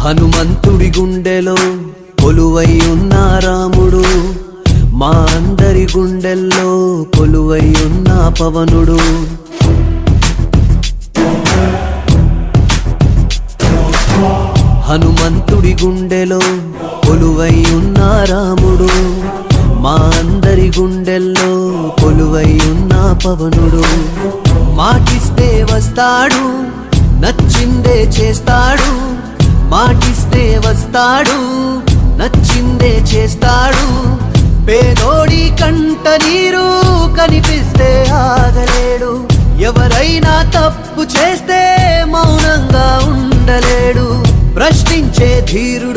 హనుమంతుడి గుండెలో కొలువై ఉన్న రాముడు, మా అందరి గుండెల్లో కొలువై ఉన్న పవనుడు. హనుమంతుడి గుండెలో కొలువై ఉన్న రాముడు, మా అందరి గుండెల్లో కొలువై ఉన్న పవనుడు. మాటిస్తే వస్తాడు, నచ్చిందే చేస్తాడు. మాటిస్తే వస్తాడు, నచ్చిందే చేస్తాడు. పేదోడి కంట నీరు కనిపిస్తే ఆగలేడు. ఎవరైనా తప్పు చేస్తే మౌనంగా ఉండలేడు. ప్రశ్నించే ధీరుడు